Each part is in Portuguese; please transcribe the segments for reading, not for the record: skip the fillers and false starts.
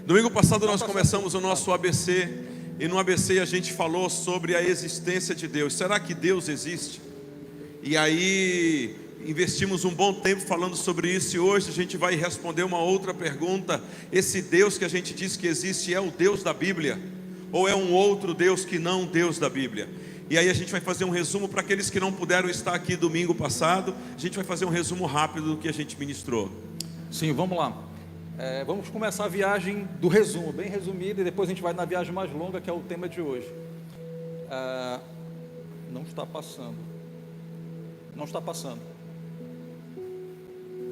Domingo passado nós começamos o nosso ABC, e no ABC a gente falou sobre a existência de Deus. Será que Deus existe? E aí investimos um bom tempo falando sobre isso, e hoje a gente vai responder uma outra pergunta. Esse Deus que a gente diz que existe é o Deus da Bíblia? Ou é um outro Deus que não o Deus da Bíblia? E aí a gente vai fazer um resumo para aqueles que não puderam estar aqui domingo passado. A gente vai fazer um resumo rápido do que a gente ministrou. Sim, vamos lá. Vamos começar a viagem do resumo, bem resumida, e depois a gente vai na viagem mais longa, que é o tema de hoje. Não está passando.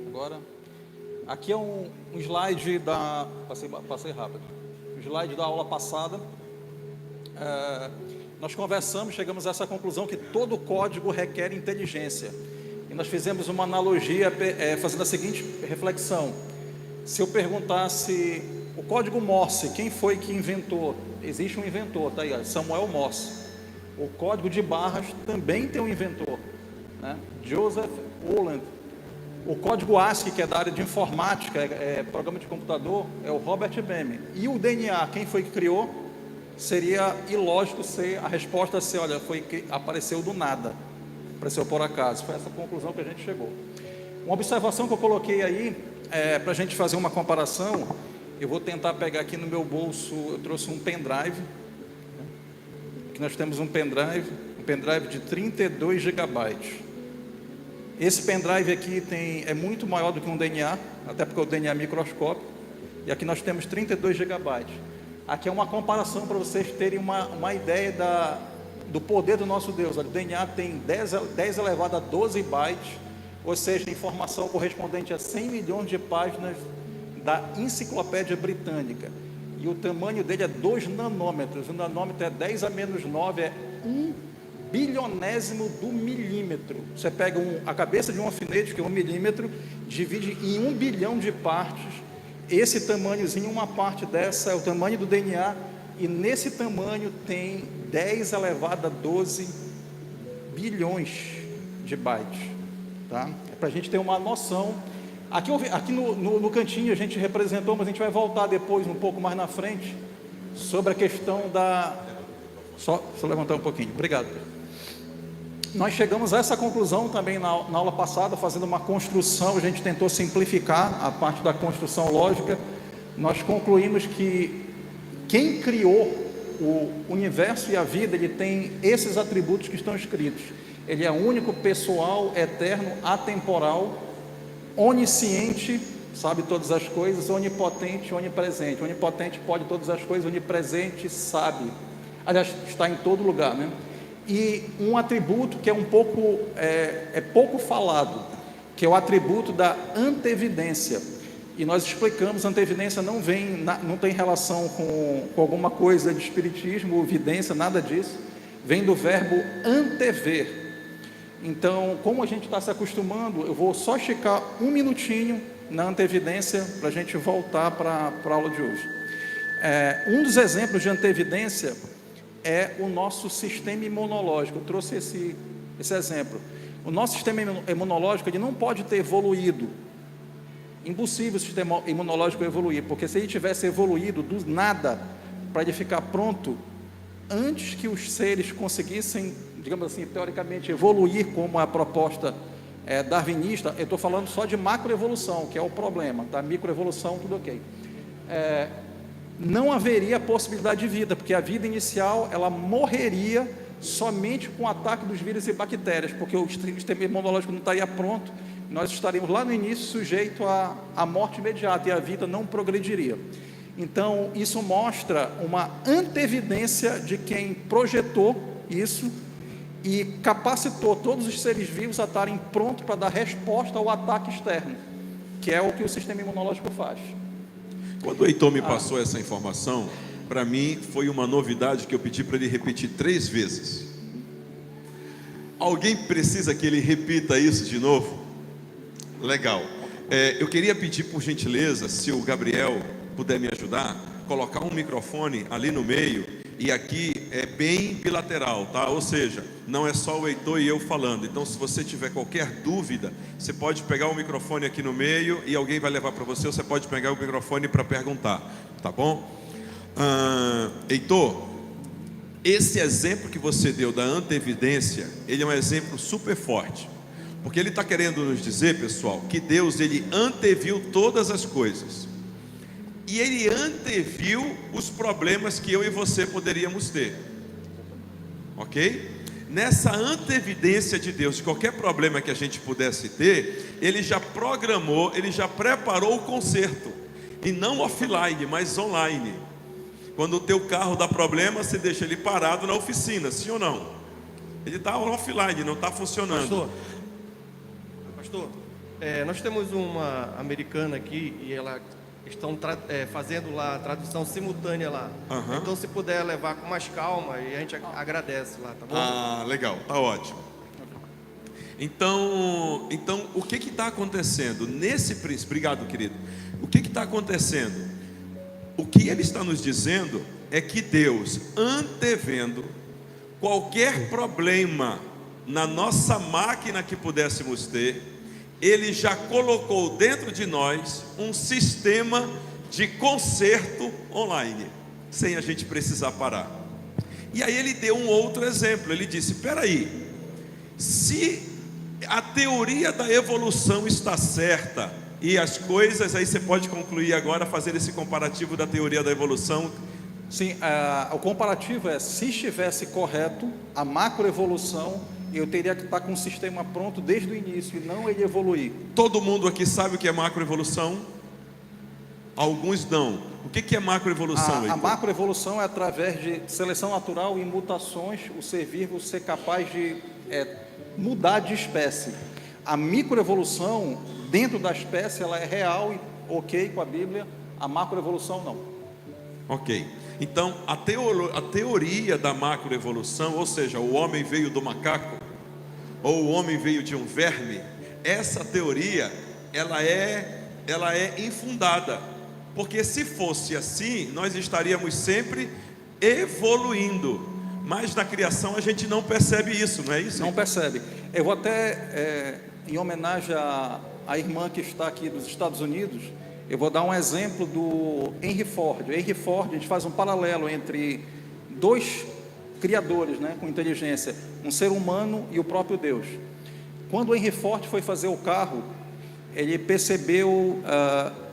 Agora, aqui é um slide da... Passei rápido. O slide da aula passada. Nós conversamos, chegamos a essa conclusão que todo código requer inteligência. E nós fizemos uma analogia fazendo a seguinte reflexão. Se eu perguntasse o código Morse, quem foi que inventou? Existe um inventor, tá aí, Samuel Morse. O código de barras também tem um inventor, né? Joseph Holland. O código ASCII, que é da área de informática, programa de computador, é o Robert Bemme. E o DNA, quem foi que criou? Seria ilógico a resposta ser, olha, apareceu do nada, apareceu por acaso. Foi essa conclusão que a gente chegou. Uma observação que eu coloquei aí, para a gente fazer uma comparação, eu vou tentar pegar aqui no meu bolso, eu trouxe um pendrive, aqui nós temos um pendrive de 32 GB. Esse pendrive aqui é muito maior do que um DNA, até porque o DNA é microscópico, e aqui nós temos 32 GB. Aqui é uma comparação para vocês terem uma ideia do poder do nosso Deus. O DNA tem 10 elevado a 12 bytes, ou seja, informação correspondente a 100 milhões de páginas da Enciclopédia Britânica. E o tamanho dele é 2 nanômetros. O nanômetro é 10 a menos 9, é 1 bilionésimo do milímetro. Você pega a cabeça de um alfinete, que é 1 milímetro, divide em 1 bilhão de partes. Esse tamanhozinho, uma parte dessa é o tamanho do DNA, e nesse tamanho tem 10 elevado a 12 bilhões de bytes. Tá? Para a gente ter uma noção. Aqui no cantinho a gente representou, mas a gente vai voltar depois, um pouco mais na frente, sobre a questão da... Só levantar um pouquinho, obrigado. Nós chegamos a essa conclusão também na aula passada, fazendo uma construção. A gente tentou simplificar a parte da construção lógica. Nós concluímos que quem criou o universo e a vida, ele tem esses atributos que estão escritos. Ele é único, pessoal, eterno, atemporal, onisciente, sabe todas as coisas, onipotente, onipresente. Onipotente pode todas as coisas, onipresente sabe. Aliás, está em todo lugar, né? E um atributo que é pouco falado, que é o atributo da antevidência. E nós explicamos, antevidência não tem relação com alguma coisa de espiritismo ou vidência, nada disso. Vem do verbo antever. Então, como a gente está se acostumando, eu vou só esticar um minutinho na antevidência para a gente voltar para a aula de hoje. Um dos exemplos de antevidência é o nosso sistema imunológico. Eu trouxe esse exemplo. O nosso sistema imunológico, ele não pode ter evoluído. Impossível o sistema imunológico evoluir, porque se ele tivesse evoluído do nada para ele ficar pronto, antes que os seres conseguissem, digamos assim, teoricamente evoluir como a proposta darwinista, eu estou falando só de macroevolução, que é o problema, tá? Microevolução, tudo ok. Não haveria possibilidade de vida, porque a vida inicial, ela morreria somente com o ataque dos vírus e bactérias, porque o sistema imunológico não estaria pronto, nós estaríamos lá no início sujeito à morte imediata, e a vida não progrediria. Então, isso mostra uma antevidência de quem projetou isso e capacitou todos os seres vivos a estarem prontos para dar resposta ao ataque externo, que é o que o sistema imunológico faz. Quando o Heitor me passou essa informação, para mim foi uma novidade que eu pedi para ele repetir 3 vezes. Alguém precisa que ele repita isso de novo? Legal. Eu queria pedir, por gentileza, se o Gabriel puder me ajudar, colocar um microfone ali no meio, e aqui é bem bilateral, tá? Ou seja, não é só o Heitor e eu falando. Então, se você tiver qualquer dúvida, você pode pegar o microfone aqui no meio e alguém vai levar para você, ou você pode pegar o microfone para perguntar, tá bom? Heitor, esse exemplo que você deu da antevidência, ele é um exemplo super forte, porque ele está querendo nos dizer, pessoal, que Deus, ele anteviu todas as coisas, e ele anteviu os problemas que eu e você poderíamos ter, ok? Nessa antevidência de Deus, de qualquer problema que a gente pudesse ter, ele já programou, ele já preparou o conserto, e não offline, mas online. Quando o teu carro dá problema, você deixa ele parado na oficina, sim ou não? Ele está offline, não está funcionando. Pastor, nós temos uma americana aqui e ela estão fazendo lá a tradução simultânea lá. Aham. Então, se puder levar com mais calma, e a gente agradece lá, tá bom? Legal, tá ótimo. Então o que está acontecendo nesse princípio? Obrigado, querido. O que está acontecendo? O que ele está nos dizendo é que Deus, antevendo qualquer problema na nossa máquina que pudéssemos ter, ele já colocou dentro de nós um sistema de conserto online, sem a gente precisar parar. E aí ele deu um outro exemplo. Ele disse: espera aí, se a teoria da evolução está certa, e as coisas, aí você pode concluir agora, fazer esse comparativo da teoria da evolução. Sim, o comparativo é, se estivesse correto, a macroevolução, eu teria que estar com um sistema pronto desde o início, e não ele evoluir. Todo mundo aqui sabe o que é macroevolução? Alguns não. O que é macroevolução? A macroevolução é através de seleção natural e mutações, o ser vivo ser capaz de mudar de espécie. A microevolução, dentro da espécie, ela é real e ok com a Bíblia. A macroevolução não. Ok. Então, a teoria da macroevolução, ou seja, o homem veio do macaco, ou o homem veio de um verme, essa teoria, ela é infundada, porque se fosse assim, nós estaríamos sempre evoluindo, mas na criação a gente não percebe isso, não é isso? Não percebe. Eu vou até, em homenagem à irmã que está aqui dos Estados Unidos, eu vou dar um exemplo do Henry Ford. Henry Ford, a gente faz um paralelo entre dois criadores, né, com inteligência, um ser humano e o próprio Deus. Quando o Henry Ford foi fazer o carro, ele percebeu,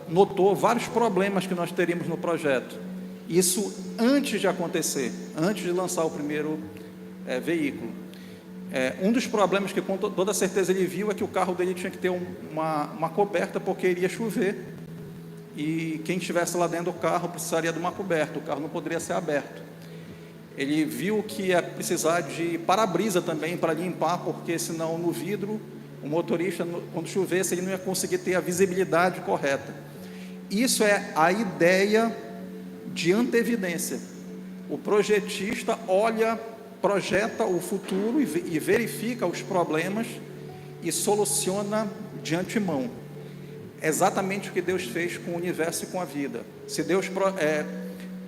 notou vários problemas que nós teríamos no projeto. Isso antes de acontecer, antes de lançar o primeiro veículo. Um dos problemas que com toda certeza ele viu é que o carro dele tinha que ter uma coberta, porque iria chover, e quem estivesse lá dentro do carro precisaria de uma coberta, o carro não poderia ser aberto. Ele viu que ia precisar de para-brisa também para limpar, porque senão no vidro, o motorista, quando chovesse, ele não ia conseguir ter a visibilidade correta. Isso é a ideia de antevidência. O projetista projeta o futuro e verifica os problemas e soluciona de antemão. É exatamente o que Deus fez com o universo e com a vida. Se Deus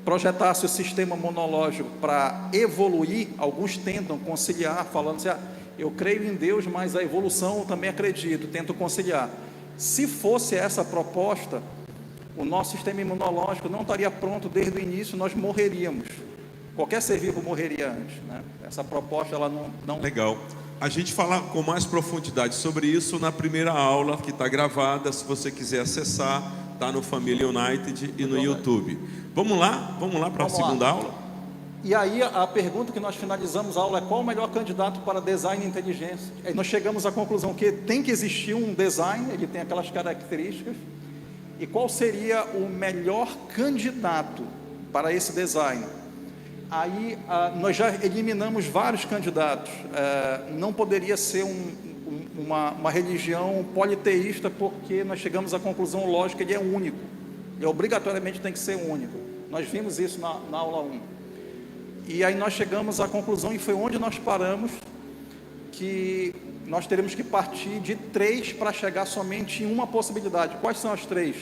projetasse o sistema monológico para evoluir, alguns tentam conciliar, falando assim: eu creio em Deus, mas a evolução eu também acredito, tento conciliar. Se fosse essa a proposta, o nosso sistema imunológico não estaria pronto desde o início, nós morreríamos. Qualquer ser vivo morreria antes, né? Essa proposta, ela não... Legal. A gente fala com mais profundidade sobre isso na primeira aula, que está gravada. Se você quiser acessar, está no Família United e no YouTube. Vamos lá para a segunda aula? E aí a pergunta que nós finalizamos a aula é: qual o melhor candidato para design e inteligência? Aí nós chegamos à conclusão que tem que existir um design, ele tem aquelas características. E qual seria o melhor candidato para esse design? Aí nós já eliminamos vários candidatos. Não poderia ser uma religião politeísta, porque nós chegamos à conclusão lógica que ele é único. Ele obrigatoriamente tem que ser único. Nós vimos isso na aula 1. E aí nós chegamos à conclusão, e foi onde nós paramos, que nós teremos que partir de 3 para chegar somente em uma possibilidade. Quais são as 3?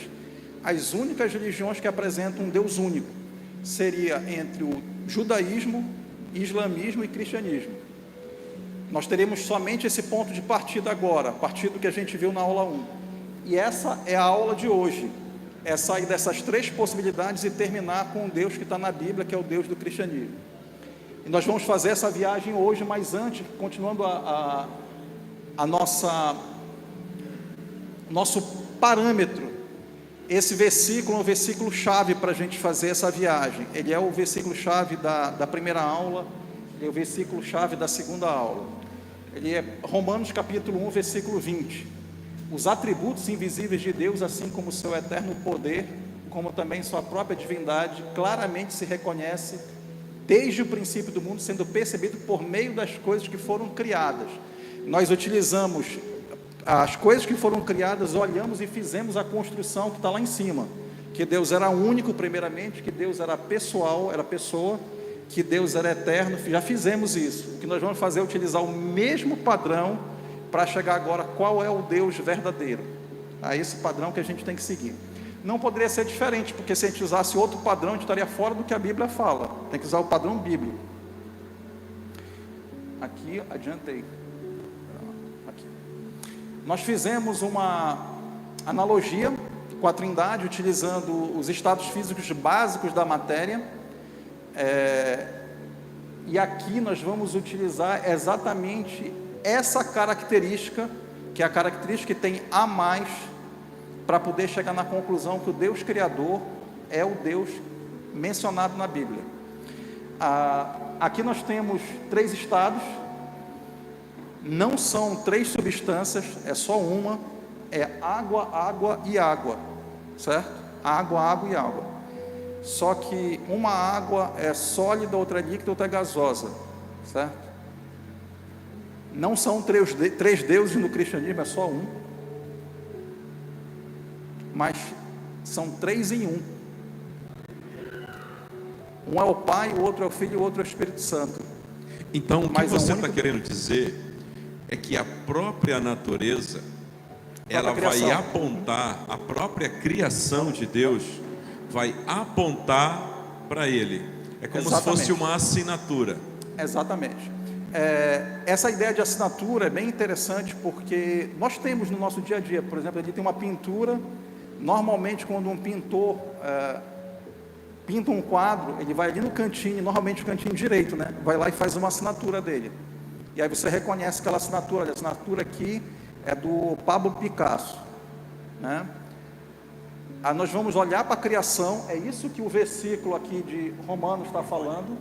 As únicas religiões que apresentam um Deus único seria entre o judaísmo, islamismo e cristianismo. Nós teremos somente esse ponto de partida agora, a partir do que a gente viu na aula 1. E essa é a aula de hoje, é sair dessas três possibilidades e terminar com o Deus que está na Bíblia, que é o Deus do cristianismo. E nós vamos fazer essa viagem hoje, mas antes, continuando nosso parâmetro, esse versículo é um versículo chave para a gente fazer essa viagem. Ele é o versículo chave da primeira aula, ele é o versículo chave da segunda aula. Ele é Romanos capítulo 1, versículo 20. Os atributos invisíveis de Deus, assim como o seu eterno poder, como também sua própria divindade, claramente se reconhece desde o princípio do mundo, sendo percebido por meio das coisas que foram criadas. Nós utilizamos as coisas que foram criadas, olhamos e fizemos a construção que está lá em cima, que Deus era único primeiramente, que Deus era pessoal, era pessoa, que Deus era eterno. Já fizemos isso. O que nós vamos fazer é utilizar o mesmo padrão para chegar agora qual é o Deus verdadeiro. É esse padrão que a gente tem que seguir. Não poderia ser diferente, porque se a gente usasse outro padrão, a gente estaria fora do que a Bíblia fala. Tem que usar o padrão bíblico. Aqui, adiantei. Aqui. Nós fizemos uma analogia com a Trindade, utilizando os estados físicos básicos da matéria. E aqui nós vamos utilizar exatamente essa característica, que é a característica que tem a mais, para poder chegar na conclusão que o Deus Criador é o Deus mencionado na Bíblia. Aqui nós temos três estados, não são três substâncias, é só uma, é água, água e água, certo? Água, água e água. Só que uma água é sólida, outra é líquida, outra é gasosa, certo? Não são três deuses no cristianismo, é só um, mas são três em um. Um é o Pai, o outro é o Filho e o outro é o Espírito Santo. Então, o que Mas você é o está único- querendo dizer é que a própria natureza, ela vai criação. apontar, a própria criação de Deus vai apontar para Ele. É como se Exatamente. fosse uma assinatura. Exatamente. Essa ideia de assinatura é bem interessante, porque nós temos no nosso dia a dia, por exemplo, ali tem uma pintura. Normalmente, quando um pintor pinta um quadro, ele vai ali no cantinho, normalmente o cantinho direito, né? Vai lá e faz uma assinatura dele. E aí você reconhece aquela assinatura. A assinatura aqui é do Pablo Picasso, né? Nós vamos olhar para a criação. É isso que o versículo aqui de Romanos está falando.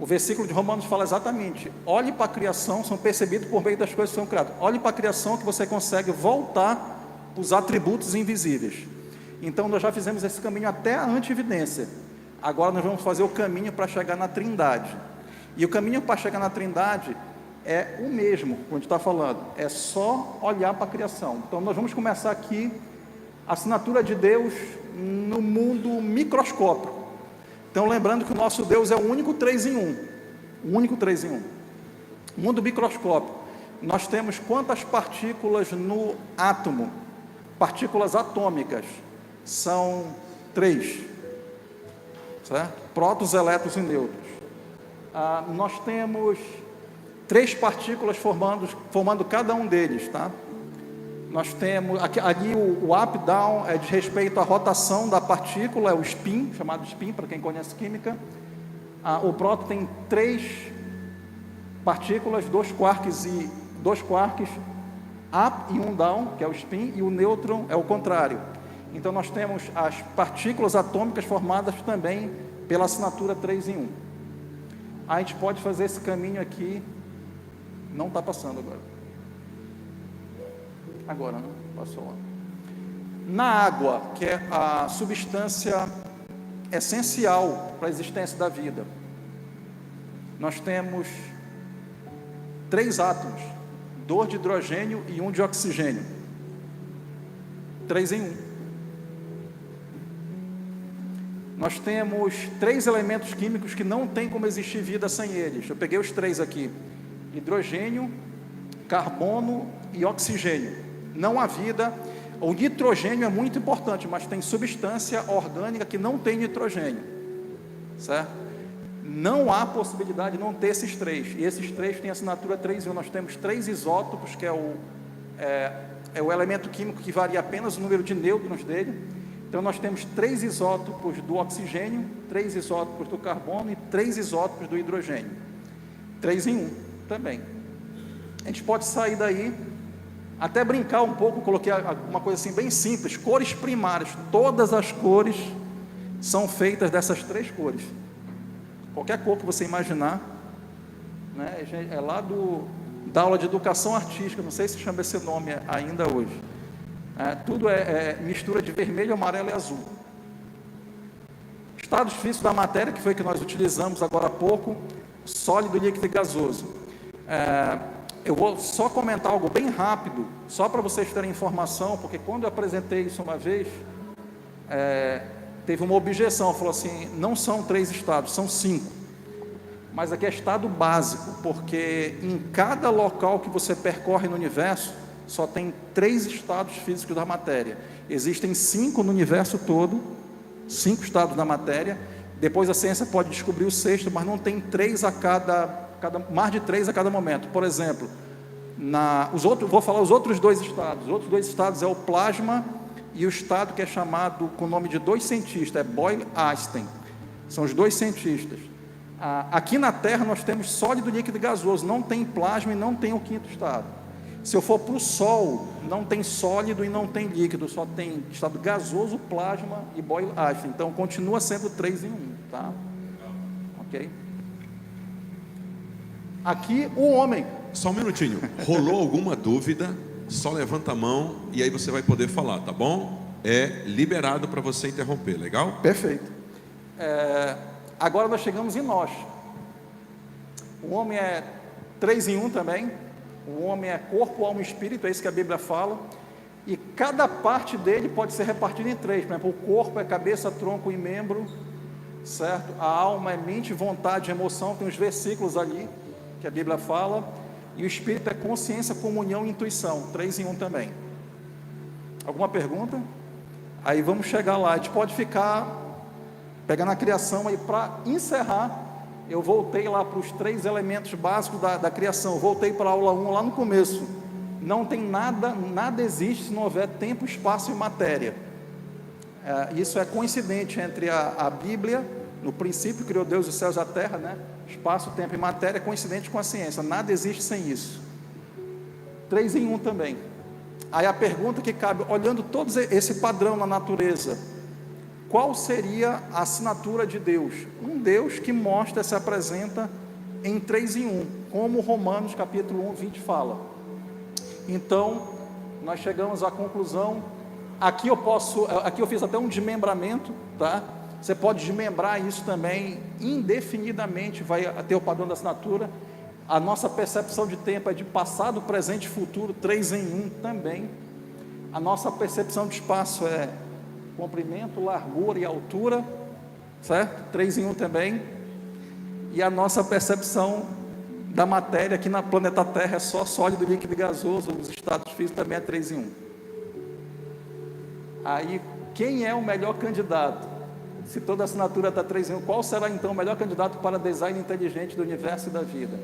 O versículo de Romanos fala exatamente: olhe para a criação, são percebidos por meio das coisas que são criadas. Olhe para a criação que você consegue voltar para os atributos invisíveis. Então nós já fizemos esse caminho até a antevidência. Agora nós vamos fazer o caminho para chegar na Trindade. E o caminho para chegar na Trindade é o mesmo, como a gente está falando, é só olhar para a criação. Então nós vamos começar aqui a assinatura de Deus no mundo microscópico. Então, lembrando que o nosso Deus é o único 3 em 1. O único 3 em 1. Mundo microscópico. Nós temos quantas partículas no átomo? Partículas atômicas. São 3. Certo? Prótons, elétrons e nêutrons. Nós temos 3 partículas formando cada um deles, tá? Nós temos, ali o up-down é de respeito à rotação da partícula, é o spin, chamado spin, para quem conhece química. O próton tem 3 partículas, 2 quarks, up e 1 down, que é o spin, e o nêutron é o contrário. Então nós temos as partículas atômicas formadas também pela assinatura 3 em 1. A gente pode fazer esse caminho aqui, não está passando agora. Agora, não passou lá. Na água, que é a substância essencial para a existência da vida, nós temos 3 átomos, 2 de hidrogênio e 1 de oxigênio. 3 em 1. Nós temos 3 elementos químicos que não tem como existir vida sem eles. Eu peguei os 3 aqui: hidrogênio, carbono e oxigênio. Não há vida. O nitrogênio é muito importante, mas tem substância orgânica que não tem nitrogênio, certo? não há possibilidade de não ter esses três, e esses três têm assinatura 3 em 1. Nós temos 3 isótopos, que é o elemento químico que varia apenas o número de nêutrons dele. Então nós temos 3 isótopos do oxigênio, 3 isótopos do carbono e 3 isótopos do hidrogênio, 3 em 1 também. A gente pode sair daí, até brincar um pouco, coloquei uma coisa assim bem simples, cores primárias, todas as cores são feitas dessas 3 cores. Qualquer cor que você imaginar, né, é lá da aula de educação artística, não sei se chama esse nome ainda hoje. Tudo é mistura de vermelho, amarelo e azul. Estados físicos da matéria, que foi que nós utilizamos agora há pouco, sólido, líquido e gasoso. Eu vou só comentar algo bem rápido, só para vocês terem informação, porque quando eu apresentei isso uma vez, teve uma objeção, falou assim, não são 3 estados, são 5. Mas aqui é estado básico, porque em cada local que você percorre no universo, só tem 3 estados físicos da matéria. Existem 5 no universo todo, 5 estados da matéria. Depois a ciência pode descobrir o 6º, mas não tem 3 mais de 3 a cada momento. Por exemplo, vou falar os outros 2 estados. Os outros 2 estados é o plasma e o estado que é chamado com o nome de 2 cientistas, é Boyle e Einstein. São os 2 cientistas. Aqui na Terra nós temos sólido, líquido e gasoso, não tem plasma e não tem o 5º estado. Se eu for para o Sol, não tem sólido e não tem líquido, só tem estado gasoso, plasma e Boyle e Einstein. Então continua sendo 3 em 1, tá? Ok? Aqui o homem. Só um minutinho. Rolou alguma dúvida? Só levanta a mão e aí você vai poder falar, tá bom? É liberado para você interromper, legal? Perfeito. Agora nós chegamos em nós. O homem é 3 em 1 também. O homem é corpo, alma e espírito, é isso que a Bíblia fala. E cada parte dele pode ser repartida em 3. Por exemplo, o corpo é cabeça, tronco e membro, certo? A alma é mente, vontade e emoção. Tem uns versículos ali que a Bíblia fala. E o espírito é consciência, comunhão e intuição, 3 em 1 também. Alguma pergunta? Aí vamos chegar lá. A gente pode pegar na criação aí para encerrar. Eu voltei lá para os 3 elementos básicos da criação. Voltei para a aula 1 lá no começo. Não tem nada existe se não houver tempo, espaço e matéria. Isso é coincidente entre a Bíblia, no princípio criou Deus os céus e a terra, né? Espaço, tempo e matéria, é coincidente com a ciência. Nada existe sem isso. 3 em 1 também. Aí a pergunta que cabe, olhando todo esse padrão na natureza, qual seria a assinatura de Deus? Um Deus que se apresenta em 3 em 1, como Romanos capítulo 1, 20 fala. Então, nós chegamos à conclusão, aqui eu fiz até um desmembramento, tá? Você pode desmembrar isso também, indefinidamente vai ter o padrão da assinatura. A nossa percepção de tempo é de passado, presente e futuro, 3 em 1 também. A nossa percepção de espaço é comprimento, largura e altura, certo? 3 em 1 também. E a nossa percepção da matéria aqui na planeta Terra é só sólido, líquido e gasoso. Os estados físicos também é 3 em 1. Aí, quem é o melhor candidato? Se toda a assinatura está 3 em 1, qual será então o melhor candidato para design inteligente do universo e da vida?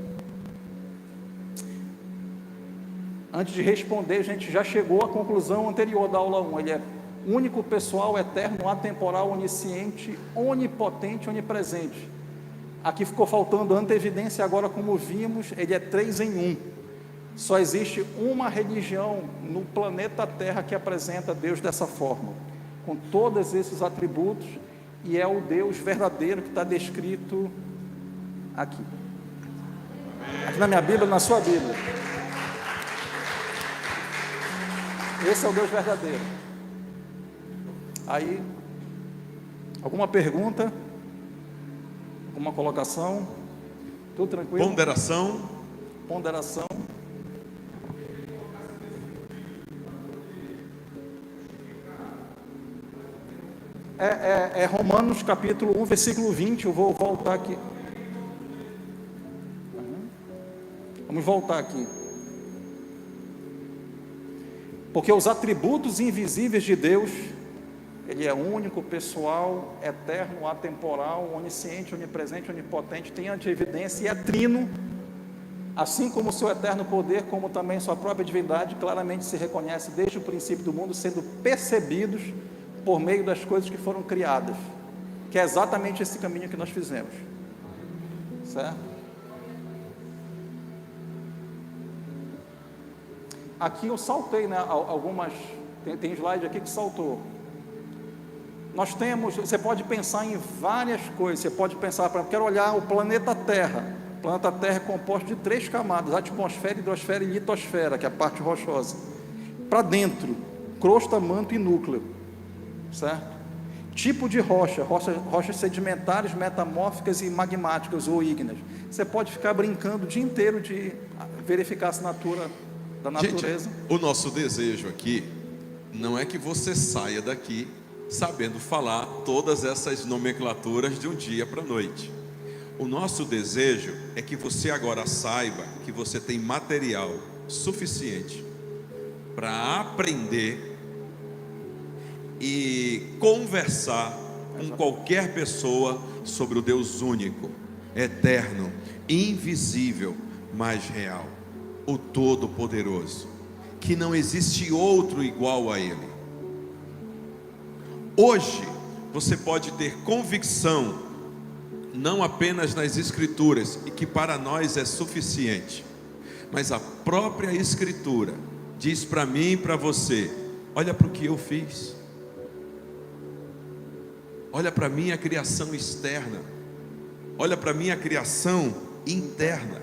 Antes de responder, a gente já chegou à conclusão anterior da aula 1. Ele é único, pessoal, eterno, atemporal, onisciente, onipotente, onipresente. Aqui ficou faltando anteevidência, agora como vimos, ele é 3 em 1. Só existe uma religião no planeta Terra que apresenta Deus dessa forma, com todos esses atributos, e é o Deus verdadeiro que está descrito aqui. Aqui na minha Bíblia, na sua Bíblia. Esse é o Deus verdadeiro. Aí, alguma pergunta? Alguma colocação? Tudo tranquilo? Ponderação. Ponderação. É Romanos capítulo 1, versículo 20. Eu vou voltar aqui. Vamos voltar aqui. Porque os atributos invisíveis de Deus, Ele é único, pessoal, eterno, atemporal, onisciente, onipresente, onipotente, tem antievidência e é trino, assim como o seu eterno poder, como também sua própria divindade, claramente se reconhece desde o princípio do mundo, sendo percebidos por meio das coisas que foram criadas, que é exatamente esse caminho que nós fizemos, certo? Aqui eu saltei, né, algumas, tem slide aqui que saltou. Nós temos, você pode pensar em várias coisas, você pode pensar, por exemplo, quero olhar o planeta Terra. O planeta Terra é composto de 3 camadas: atmosfera, hidrosfera e litosfera, que é a parte rochosa. Para dentro, crosta, manto e núcleo, certo? Tipo de rochas sedimentares, metamórficas e magmáticas ou ígneas. Você pode ficar brincando o dia inteiro de verificar a assinatura da natureza. Gente, o nosso desejo aqui não é que você saia daqui sabendo falar todas essas nomenclaturas de um dia para a noite. O nosso desejo é que você agora saiba que você tem material suficiente para aprender e conversar com qualquer pessoa sobre o Deus único, eterno, invisível, mas real, o Todo-Poderoso, que não existe outro igual a Ele. Hoje, você pode ter convicção, não apenas nas Escrituras, e que para nós é suficiente, mas a própria Escritura diz para mim e para você: olha para o que eu fiz, olha para a minha criação externa, olha para a minha criação interna,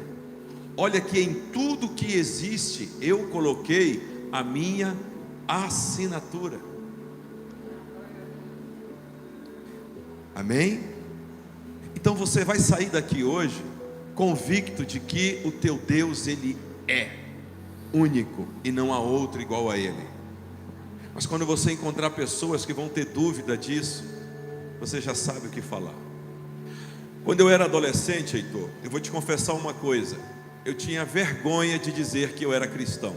olha que em tudo que existe eu coloquei a minha assinatura. Amém? Então você vai sair daqui hoje convicto de que o teu Deus, Ele é único e não há outro igual a Ele. Mas quando você encontrar pessoas que vão ter dúvida disso, você já sabe o que falar. Quando eu era adolescente, Heitor, eu vou te confessar uma coisa: eu tinha vergonha de dizer que eu era cristão.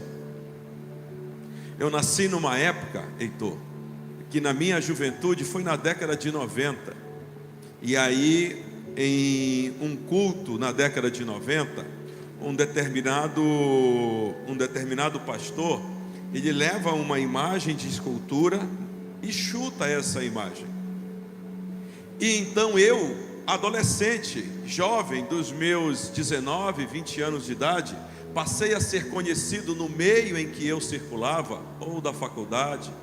Eu nasci numa época, Heitor, que na minha juventude foi na década de 90. E aí, em um culto na década de 90, um determinado pastor, ele leva uma imagem de escultura e chuta essa imagem. E então eu, adolescente, jovem, dos meus 19, 20 anos de idade, passei a ser conhecido no meio em que eu circulava, ou da faculdade,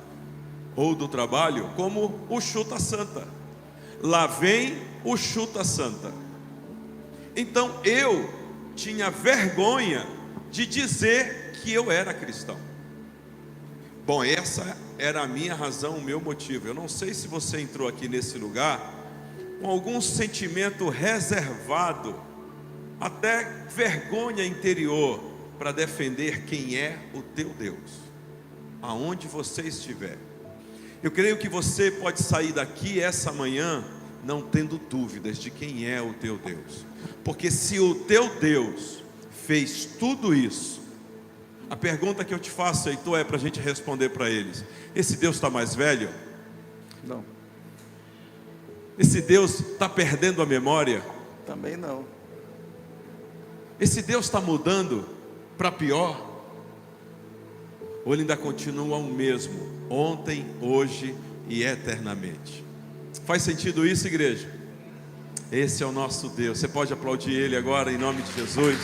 ou do trabalho, como o Chuta Santa. Lá vem o Chuta Santa. Então eu tinha vergonha de dizer que eu era cristão. Bom, essa era a minha razão, o meu motivo. Eu não sei se você entrou aqui nesse lugar com algum sentimento reservado, até vergonha interior, para defender quem é o teu Deus, aonde você estiver. Eu creio que você pode sair daqui essa manhã não tendo dúvidas de quem é o teu Deus, porque se o teu Deus fez tudo isso, a pergunta que eu te faço, Heitor, é para a gente responder para eles: esse Deus está mais velho? Não. Esse Deus está perdendo a memória? Também não. Esse Deus está mudando para pior? Ou ele ainda continua o mesmo, ontem, hoje e eternamente? Faz sentido isso, igreja? Esse é o nosso Deus. Você pode aplaudir Ele agora, em nome de Jesus.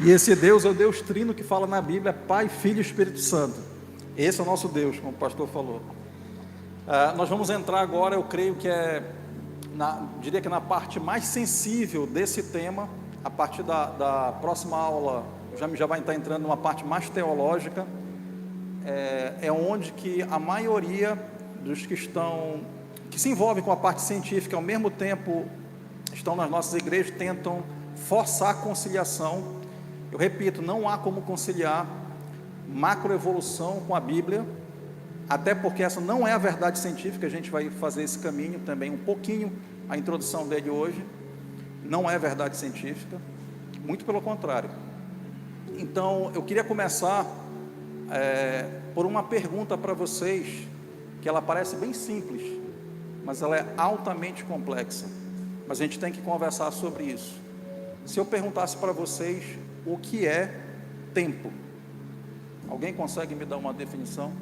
E esse Deus é o Deus trino que fala na Bíblia: Pai, Filho e Espírito Santo. Esse é o nosso Deus, como o pastor falou. Nós vamos entrar agora, eu creio que diria que na parte mais sensível desse tema. A partir da próxima aula, já vai estar entrando numa parte mais teológica. É onde que a maioria dos que se envolvem com a parte científica, ao mesmo tempo estão nas nossas igrejas, tentam forçar a conciliação. Eu repito, não há como conciliar macroevolução com a Bíblia, até porque essa não é a verdade científica. A gente vai fazer esse caminho também, um pouquinho, a introdução dele hoje. Não é verdade científica, muito pelo contrário. Então, eu queria começar por uma pergunta para vocês, que ela parece bem simples, mas ela é altamente complexa. Mas a gente tem que conversar sobre isso. Se eu perguntasse para vocês o que é tempo, alguém consegue me dar uma definição?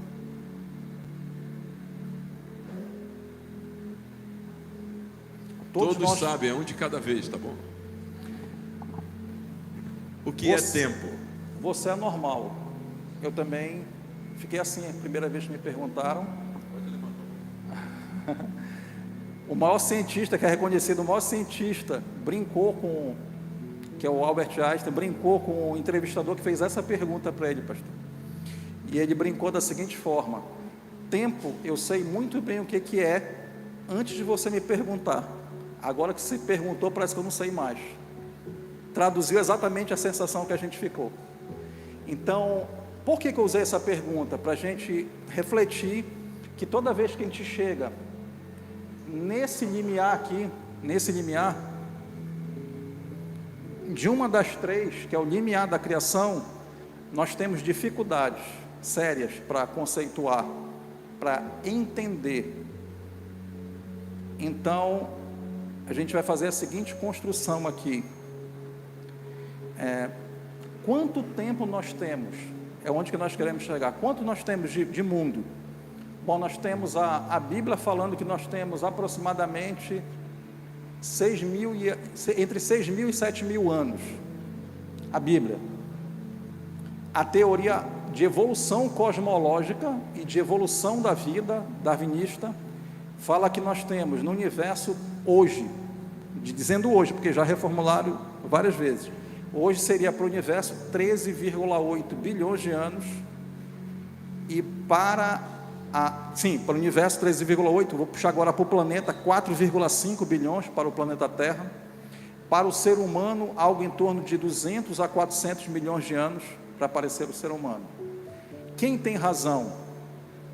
Todos nós sabem, é um de cada vez, tá bom? O que Você- é tempo? Você é normal. Eu também fiquei assim a primeira vez que me perguntaram. O maior cientista, que é reconhecido, o maior cientista, brincou com, que é o Albert Einstein, brincou com o entrevistador que fez essa pergunta para ele, pastor. E ele brincou da seguinte forma: tempo, eu sei muito bem o que é antes de você me perguntar. Agora que você perguntou, parece que eu não sei mais. Traduziu exatamente a sensação que a gente ficou. Então, por que eu usei essa pergunta? Para a gente refletir que toda vez que a gente chega nesse limiar aqui, nesse limiar, de uma das três, que é o limiar da criação, nós temos dificuldades sérias para conceituar, para entender. Então, a gente vai fazer a seguinte construção aqui. Quanto tempo nós temos? É onde que nós queremos chegar. Quanto nós temos de mundo? Bom, nós temos a Bíblia falando que nós temos aproximadamente entre 6.000 e 7.000 anos. A Bíblia. A teoria de evolução cosmológica e de evolução da vida, darwinista, fala que nós temos no universo hoje, dizendo hoje, porque já reformularam várias vezes, hoje seria para o universo 13,8 bilhões de anos, e para o universo 13,8, vou puxar agora para o planeta, 4,5 bilhões para o planeta Terra, para o ser humano, algo em torno de 200 a 400 milhões de anos para aparecer o ser humano. Quem tem razão?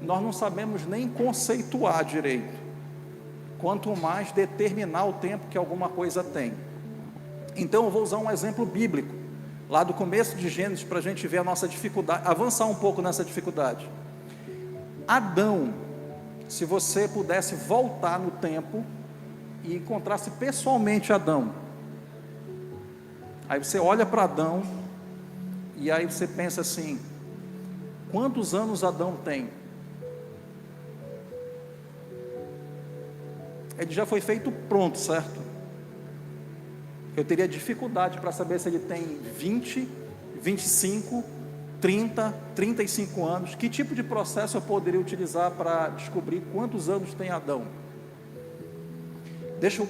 Nós não sabemos nem conceituar direito, quanto mais determinar o tempo que alguma coisa tem. Então eu vou usar um exemplo bíblico, lá do começo de Gênesis, para a gente ver a nossa dificuldade, avançar um pouco nessa dificuldade. Adão, se você pudesse voltar no tempo e encontrasse pessoalmente Adão, aí você olha para Adão, e aí você pensa assim: quantos anos Adão tem? Ele já foi feito pronto, certo? Eu teria dificuldade para saber se ele tem 20, 25, 30, 35 anos. Que tipo de processo eu poderia utilizar para descobrir quantos anos tem Adão? Deixa eu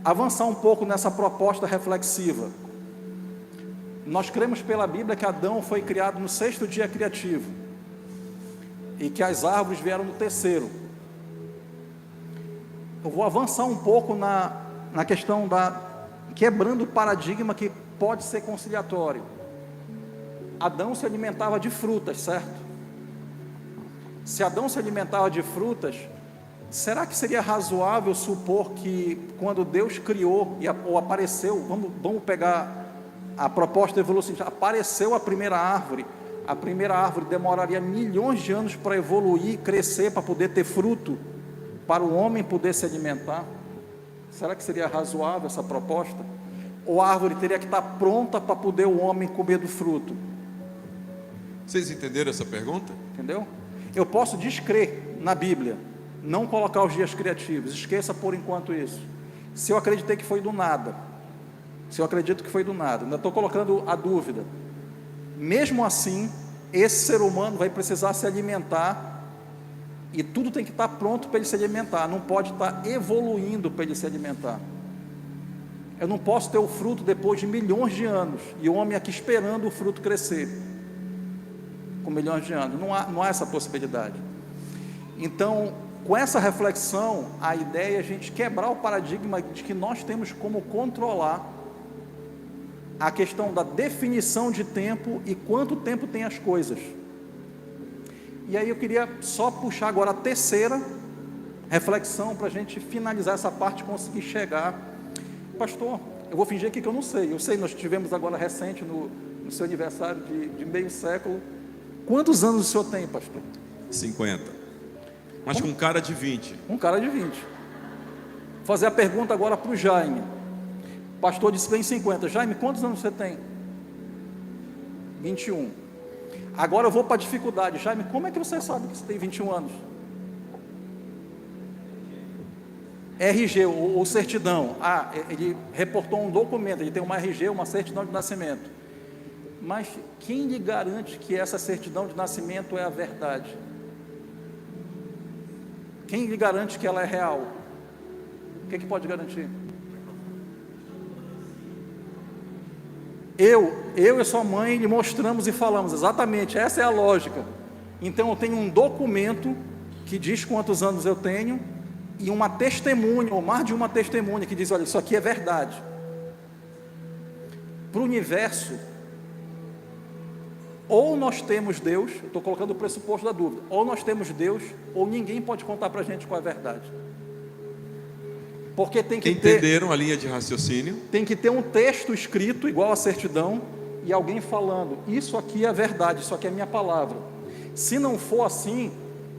avançar um pouco nessa proposta reflexiva. Nós cremos pela Bíblia que Adão foi criado no 6º dia criativo e que as árvores vieram no 3º. Eu vou avançar um pouco na questão quebrando o paradigma que pode ser conciliatório. Adão se alimentava de frutas, certo? Se Adão se alimentava de frutas, será que seria razoável supor que quando Deus criou ou apareceu, vamos pegar a proposta evolucionista, apareceu a primeira árvore demoraria milhões de anos para evoluir, crescer, para poder ter fruto, para o homem poder se alimentar? Será que seria razoável essa proposta? Ou a árvore teria que estar pronta para poder o homem comer do fruto? Vocês entenderam essa pergunta? Entendeu? Eu posso descrer na Bíblia, não colocar os dias criativos, esqueça por enquanto isso. Se eu acreditei que foi do nada, se eu acredito que foi do nada, ainda estou colocando a dúvida. Mesmo assim, esse ser humano vai precisar se alimentar, e tudo tem que estar pronto para ele se alimentar, não pode estar evoluindo para ele se alimentar. Eu não posso ter o fruto depois de milhões de anos, e o homem aqui esperando o fruto crescer, com milhões de anos, não há essa possibilidade. Então, com essa reflexão, a ideia é a gente quebrar o paradigma de que nós temos como controlar a questão da definição de tempo e quanto tempo tem as coisas. E aí eu queria só puxar agora a terceira reflexão para a gente finalizar essa parte e conseguir chegar. Pastor, eu vou fingir aqui que eu não sei. Eu sei, nós tivemos agora recente no seu aniversário de meio século, Quantos anos o senhor tem, pastor? 50. Mas com cara de 20. Um cara de 20. Vou fazer a pergunta agora para o Jaime. O pastor disse que tem 50. Jaime, quantos anos você tem? 21. Agora eu vou para a dificuldade. Jaime, como é que você sabe que você tem 21 anos? RG, ou certidão. Ah, ele reportou um documento, ele tem uma RG, uma certidão de nascimento. Mas quem lhe garante que essa certidão de nascimento é a verdade? Quem lhe garante que ela é real? O que pode garantir? Eu e sua mãe lhe mostramos e falamos, exatamente, essa é a lógica. Então eu tenho um documento que diz quantos anos eu tenho, e uma testemunha, ou mais de uma testemunha, que diz, olha, isso aqui é verdade. Para o universo, ou nós temos Deus, estou colocando o pressuposto da dúvida, ou nós temos Deus, ou ninguém pode contar para a gente qual é a verdade. Porque tem que Entenderam a linha de raciocínio? Tem que ter um texto escrito, igual a certidão, e alguém falando, isso aqui é a verdade, isso aqui é a minha palavra. Se não for assim,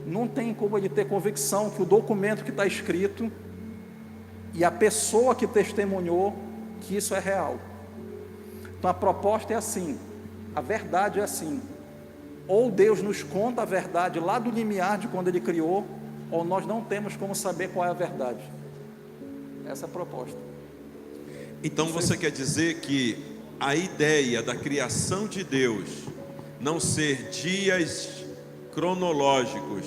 não tem como ele ter convicção que o documento que está escrito e a pessoa que testemunhou que isso é real. Então a proposta é assim, a verdade é assim, ou Deus nos conta a verdade lá do limiar de quando Ele criou, ou nós não temos como saber qual é a verdade. Essa é a proposta. Então você quer dizer que a ideia da criação de Deus não ser dias cronológicos,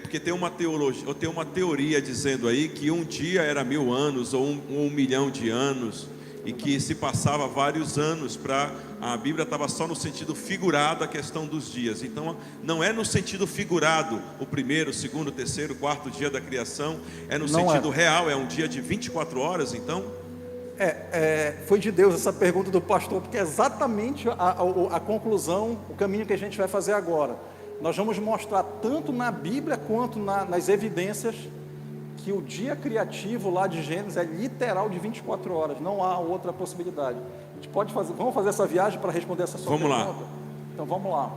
porque tem uma teologia, ou tem uma teoria dizendo aí que um dia era 1000 anos ou um milhão de anos, e que se passava vários anos, a Bíblia estava só no sentido figurado a questão dos dias. Então não é no sentido figurado o primeiro, segundo, terceiro, quarto dia da criação, é no sentido real, é um dia de 24 horas então? Foi de Deus essa pergunta do pastor, porque é exatamente a conclusão, o caminho que a gente vai fazer agora. Nós vamos mostrar tanto na Bíblia quanto nas evidências que o dia criativo lá de Gênesis é literal de 24 horas, não há outra possibilidade. A gente pode fazer, vamos fazer essa viagem para responder essa sua pergunta? Vamos lá. Então vamos lá.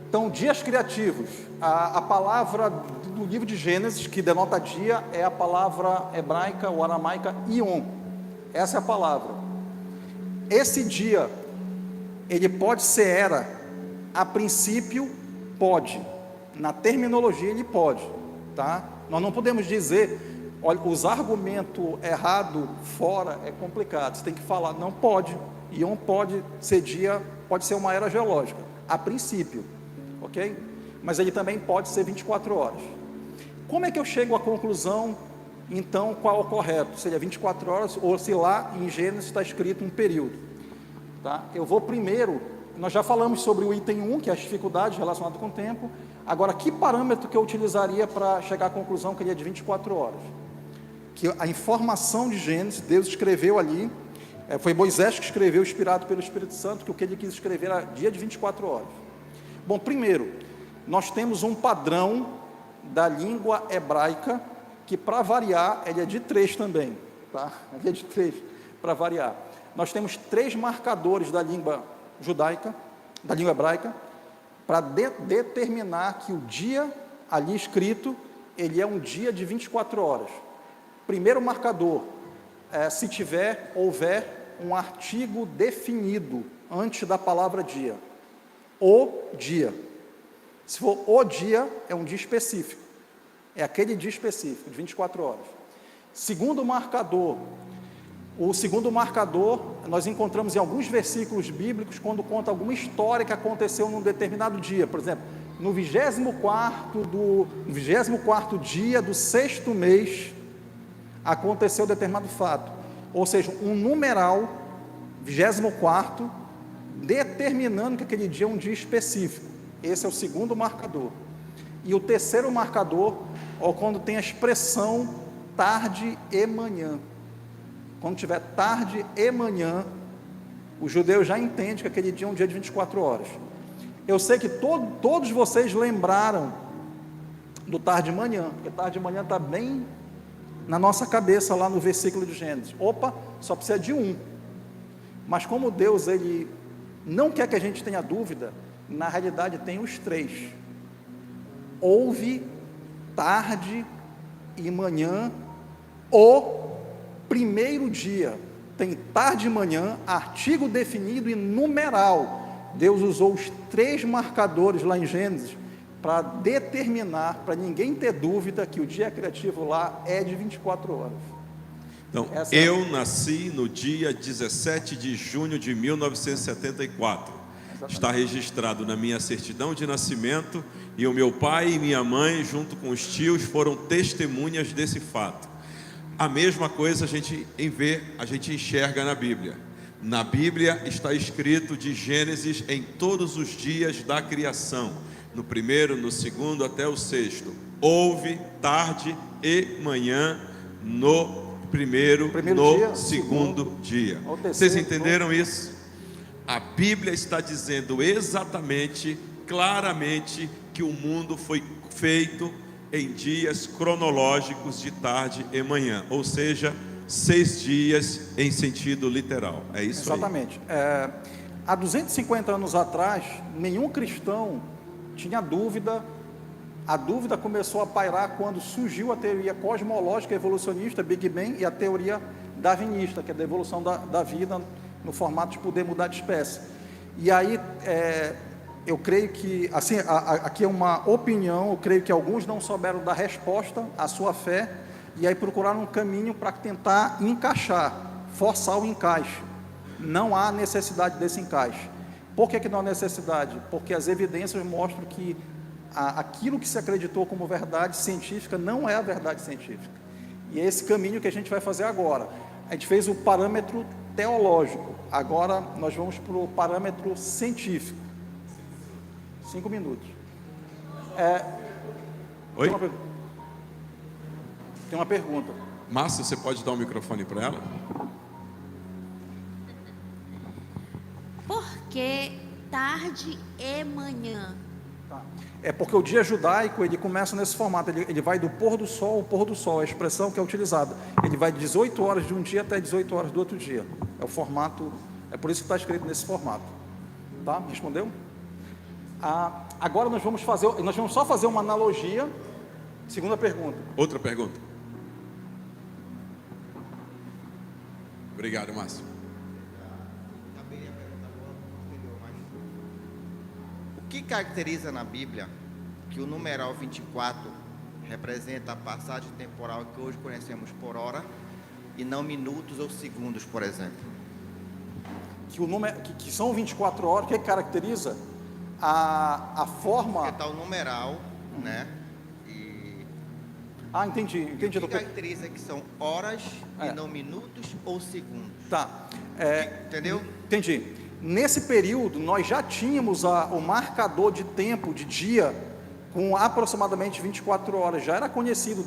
Então, dias criativos, a palavra do livro de Gênesis, que denota dia, é a palavra hebraica ou aramaica Yom. Essa é a palavra. Esse dia, ele pode ser era, a princípio pode, na terminologia ele pode, tá? Nós não podemos dizer, olha, usar argumento errado fora é complicado, você tem que falar, não pode, Yom pode ser dia, pode ser uma era geológica, a princípio, ok? Mas ele também pode ser 24 horas. Como é que eu chego à conclusão, então, qual é o correto? Seria 24 horas, ou se lá em Gênesis está escrito um período, tá? Eu vou primeiro, nós já falamos sobre o item 1, que é as dificuldades relacionadas com o tempo. Agora, que parâmetro que eu utilizaria para chegar à conclusão que ele é de 24 horas? Que a informação de Gênesis, Deus escreveu ali, foi Moisés que escreveu, inspirado pelo Espírito Santo, que o que ele quis escrever era dia de 24 horas. Bom, primeiro, nós temos um padrão da língua hebraica, que para variar, ele é de 3 também, tá? Ele é de 3, para variar. Nós temos 3 marcadores da língua judaica, da língua hebraica, para determinar que o dia ali escrito, ele é um dia de 24 horas. Primeiro marcador, se houver um artigo definido antes da palavra dia. O dia. Se for o dia, é um dia específico. É aquele dia específico, de 24 horas. Segundo marcador, o segundo marcador, nós encontramos em alguns versículos bíblicos, quando conta alguma história que aconteceu num determinado dia. Por exemplo, no 24º dia do 6º mês, aconteceu determinado fato. Ou seja, um numeral, 24º, determinando que aquele dia é um dia específico. Esse é o segundo marcador. E o terceiro marcador, é quando tem a expressão tarde e manhã. Quando tiver tarde e manhã, o judeu já entende que aquele dia é um dia de 24 horas. Eu sei que todos vocês lembraram do tarde e manhã, porque tarde e manhã está bem na nossa cabeça lá no versículo de Gênesis. Opa, só precisa de um. Mas como Deus, Ele não quer que a gente tenha dúvida, na realidade tem os três. Houve, tarde e manhã, o primeiro dia. Tem tarde e manhã, artigo definido e numeral. Deus usou os três marcadores lá em Gênesis para determinar, para ninguém ter dúvida que o dia criativo lá é de 24 horas. Então, eu nasci no dia 17 de junho de 1974. Está registrado na minha certidão de nascimento, e o meu pai e minha mãe, junto com os tios, foram testemunhas desse fato. A mesma coisa a gente enxerga na Bíblia. Na Bíblia está escrito de Gênesis em todos os dias da criação, no primeiro, no segundo até o sexto. Houve tarde e manhã no primeiro no dia, segundo dia. Vocês entenderam isso? A Bíblia está dizendo exatamente, claramente, que o mundo foi feito em dias cronológicos de tarde e manhã, ou seja, 6 dias em sentido literal. É isso aí. Exatamente. Há 250 anos atrás, nenhum cristão tinha dúvida. A dúvida começou a pairar quando surgiu a teoria cosmológica evolucionista, Big Bang, e a teoria darwinista, que é da evolução da vida no formato de poder mudar de espécie. E aí, eu creio que, assim, aqui é uma opinião, eu creio que alguns não souberam dar resposta à sua fé, e aí procuraram um caminho para tentar encaixar, forçar o encaixe. Não há necessidade desse encaixe. Por que não há necessidade? Porque as evidências mostram que aquilo que se acreditou como verdade científica não é a verdade científica. E é esse caminho que a gente vai fazer agora. A gente fez o parâmetro teológico, agora nós vamos para o parâmetro científico. 5 minutos. Oi? Tem uma pergunta. Márcia, você pode dar o microfone para ela? Por que tarde e manhã? Tá. É porque o dia judaico, ele começa nesse formato, ele vai do pôr do sol ao pôr do sol, é a expressão que é utilizada. Ele vai de 18 horas de um dia até 18 horas do outro dia. É o formato, é por isso que está escrito nesse formato. Tá? Respondeu? Agora nós vamos só fazer uma analogia. Segunda pergunta. Outra pergunta. Obrigado, Márcio. O que caracteriza na Bíblia que o numeral 24 representa a passagem temporal que hoje conhecemos por hora e não minutos ou segundos, por exemplo? Que são 24 horas, o que caracteriza? A forma... Porque está o numeral, né? Entendi. O que caracteriza que são horas e não minutos ou segundos. Tá. Entendeu? Entendi. Nesse período, nós já tínhamos o marcador de tempo, de dia, com aproximadamente 24 horas. Já era conhecido,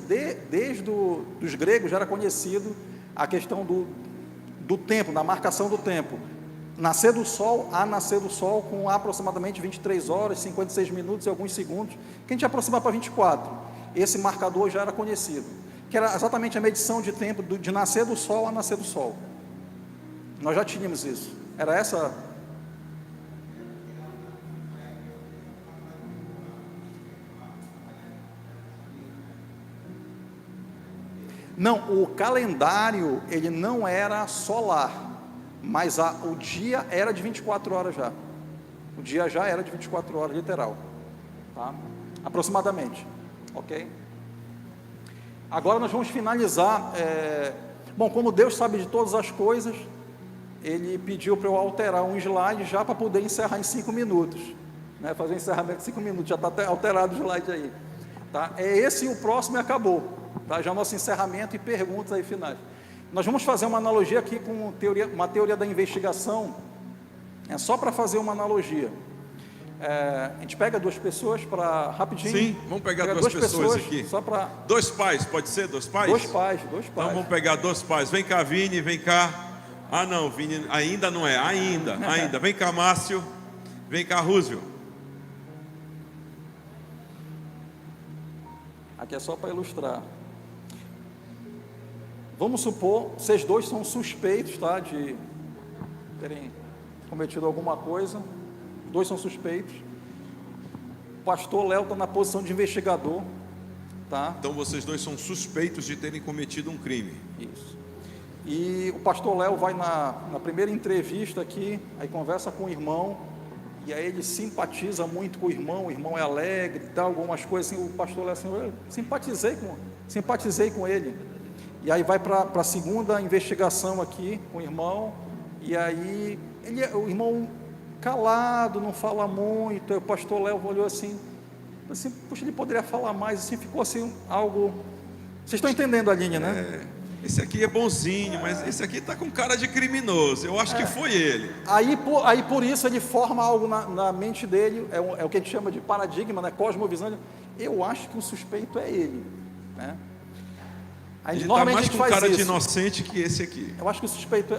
desde os gregos, já era conhecido a questão do tempo, da marcação do tempo. Nascer do sol com aproximadamente 23 horas, 56 minutos e alguns segundos, que a gente aproxima para 24. Esse marcador já era conhecido, que era exatamente a medição de tempo de nascer do sol a nascer do sol. Nós já tínhamos isso. Era essa... Não, o calendário, ele não era solar, mas o dia era de 24 horas já. O dia já era de 24 horas, literal. Tá? Aproximadamente. Ok? Agora nós vamos finalizar. Bom, como Deus sabe de todas as coisas, Ele pediu para eu alterar um slide já para poder encerrar em 5 minutos. Né? Fazer um encerramento em 5 minutos, já está alterado o slide aí. Tá? É esse e o próximo e acabou. Tá? Já nosso encerramento e perguntas aí finais. Nós vamos fazer uma analogia aqui com uma teoria da investigação. É só para fazer uma analogia. A gente pega 2 pessoas para rapidinho. Sim, vamos pegar 2 pessoas aqui. Só para 2 pais, pode ser 2 pais? 2 pais. Então vamos pegar 2 pais. Vem cá, Vini, vem cá. Não, Vini, ainda não é. Ainda. Vem cá, Márcio. Vem cá, Roosevelt. Aqui é só para ilustrar. Vamos supor, vocês dois são suspeitos, tá, de terem cometido alguma coisa. Os dois são suspeitos. O pastor Léo está na posição de investigador, tá? Então vocês dois são suspeitos de terem cometido um crime. Isso. E o pastor Léo vai na primeira entrevista aqui, aí conversa com o irmão, e aí ele simpatiza muito com o irmão é alegre e tal, algumas coisas assim. O pastor Léo assim, eu simpatizei com ele. E aí vai para a segunda investigação aqui com o irmão, e aí o irmão calado, não fala muito. Aí o pastor Léo olhou assim, puxa, ele poderia falar mais, assim, ficou assim algo. Vocês estão entendendo a linha, né? Esse aqui é bonzinho, mas esse aqui está com cara de criminoso. Eu acho que foi ele. Aí por isso ele forma algo na mente dele, é o que a gente chama de paradigma, né? Cosmovisão. Eu acho que o suspeito é ele, né? Ele está mais com cara de inocente que esse aqui. Eu acho que o suspeito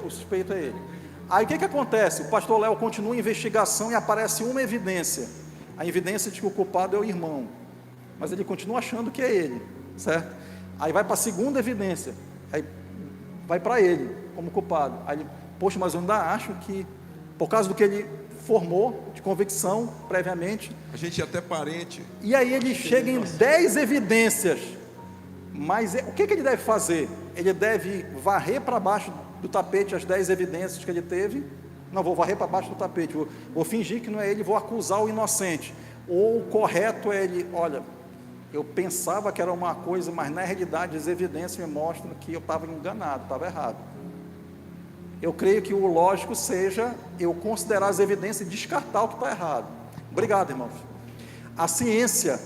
é ele. Aí o que acontece? O pastor Léo continua a investigação e aparece uma evidência. A evidência de que o culpado é o irmão. Mas ele continua achando que é ele, certo? Aí vai para a segunda evidência. Aí vai para ele como culpado. Aí ele, poxa, mas eu ainda acho que, por causa do que ele formou de convicção previamente. A gente é até parente. E aí ele chega em 10 evidências. Mas o que ele deve fazer? Ele deve varrer para baixo do tapete as 10 evidências que ele teve. Não, vou varrer para baixo do tapete, vou fingir que não é ele, vou acusar o inocente. Ou o correto é ele, olha, eu pensava que era uma coisa, mas na realidade as evidências me mostram que eu estava enganado, estava errado. Eu creio que o lógico seja eu considerar as evidências e descartar o que está errado. Obrigado, irmãos. A ciência...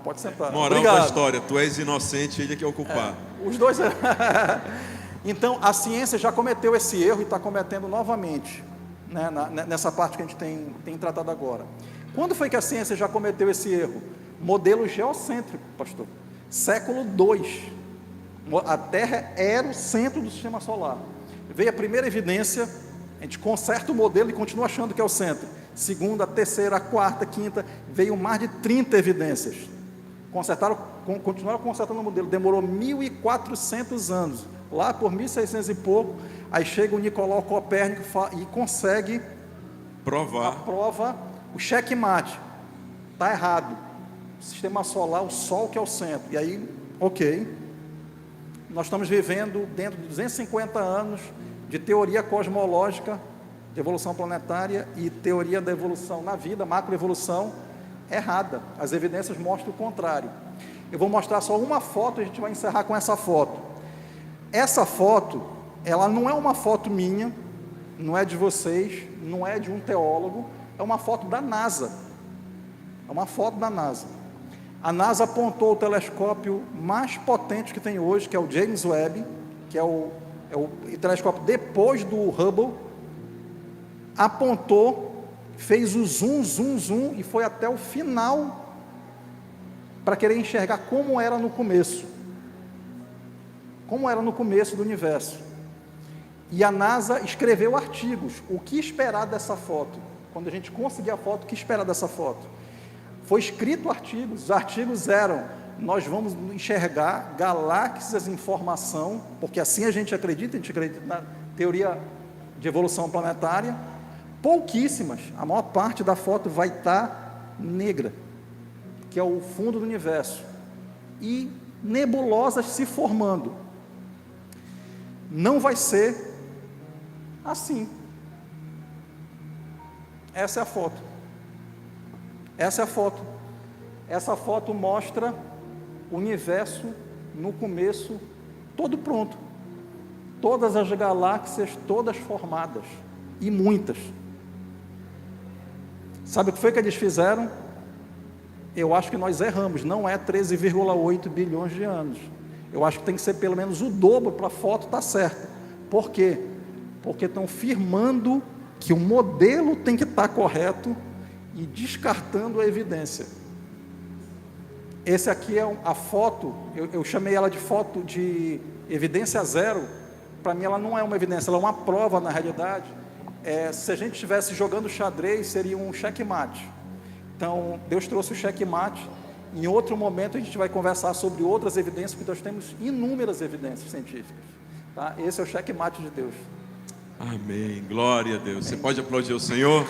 pode sentar. Moral Obrigado. da história, tu és inocente, ele é que é o culpado. Os dois. Então, a ciência já cometeu esse erro e está cometendo novamente, né, nessa parte que a gente tem tratado agora. Quando foi que a ciência já cometeu esse erro? Modelo geocêntrico, pastor. Século II. A Terra era o centro do sistema solar. Veio a primeira evidência, a gente conserta o modelo e continua achando que é o centro. Segunda, terceira, quarta, quinta, veio mais de 30 evidências. Continuaram consertando o modelo, demorou 1.400 anos. Lá por 1.600 e pouco, aí chega o Nicolau Copérnico e consegue aprova o checkmate. Está errado. O sistema solar, o Sol que é o centro. E aí, ok. Nós estamos vivendo dentro de 250 anos de teoria cosmológica, de evolução planetária e teoria da evolução na vida, macroevolução, errada. As evidências mostram o contrário. Eu vou mostrar só uma foto e a gente vai encerrar com essa foto. Essa foto, ela não é uma foto minha, não é de vocês, não é de um teólogo, é uma foto da NASA. É uma foto da NASA. A NASA apontou o telescópio mais potente que tem hoje, que é o James Webb, que é o telescópio depois do Hubble. Apontou, fez o zoom, zoom, zoom e foi até o final para querer enxergar como era no começo. Como era no começo do universo. E a NASA escreveu artigos. O que esperar dessa foto? Quando a gente conseguir a foto, o que esperar dessa foto? Foi escrito artigos. Os artigos eram: nós vamos enxergar galáxias em formação, porque assim a gente acredita na teoria de evolução planetária. Pouquíssimas, a maior parte da foto vai estar negra, que é o fundo do universo, e nebulosas se formando. Não vai ser assim. Essa é a foto. Essa é a foto. Essa foto mostra o universo no começo, todo pronto. Todas as galáxias, todas formadas, e muitas. Sabe o que foi que eles fizeram? Eu acho que nós erramos, não é 13,8 bilhões de anos. Eu acho que tem que ser pelo menos o dobro para a foto estar certa. Por quê? Porque estão firmando que o modelo tem que estar correto e descartando a evidência. Esse aqui é a foto, eu chamei ela de foto de evidência zero. Para mim ela não é uma evidência, ela é uma prova na realidade. Se a gente estivesse jogando xadrez, seria um checkmate. Então, Deus trouxe o checkmate Em outro momento a gente vai conversar sobre outras evidências, porque nós temos inúmeras evidências científicas. Tá? Esse é o checkmate de Deus. Amém. Glória a Deus. Você pode aplaudir o Senhor?